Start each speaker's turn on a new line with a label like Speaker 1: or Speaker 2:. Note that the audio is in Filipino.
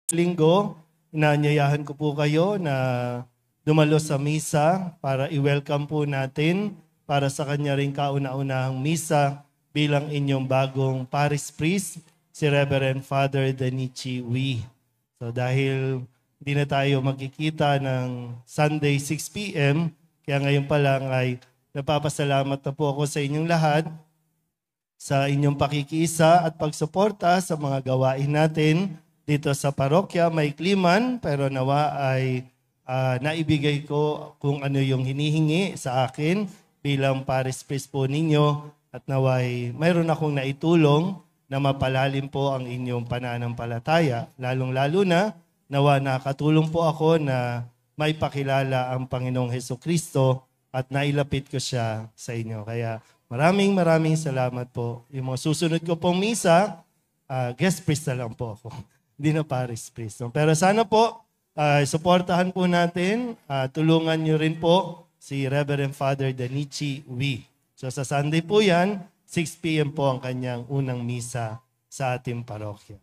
Speaker 1: Linggo, inaanyayahan ko po kayo na dumalo sa misa para i-welcome po natin para sa kanya rin kauna-unahang misa bilang inyong bagong parish priest, si Reverend Father Danichi Wee. So dahil hindi na tayo magkikita ng Sunday 6 p.m., kaya ngayon pa lang ay napapasalamat na po ako sa inyong lahat sa inyong pakikiisa at pagsuporta sa mga gawain natin dito sa parokya. May kliman, pero nawa ay naibigay ko kung ano yung hinihingi sa akin bilang parish priest po ninyo at naway mayroon akong naitulong na mapalalim po ang inyong pananampalataya. Lalong-lalo na nawa nakatulong po ako na may pakilala ang Panginoong Hesukristo at nailapit ko siya sa inyo. Kaya maraming salamat po. Yung mga susunod ko pong misa, guest priest na lang po ako. Hindi na parish priest. Pero sana po, suportahan po natin, tulungan nyo rin po si Reverend Father Danichi Wee. So sa Sunday po yan, 6 p.m. po ang kanyang unang misa sa ating parokya.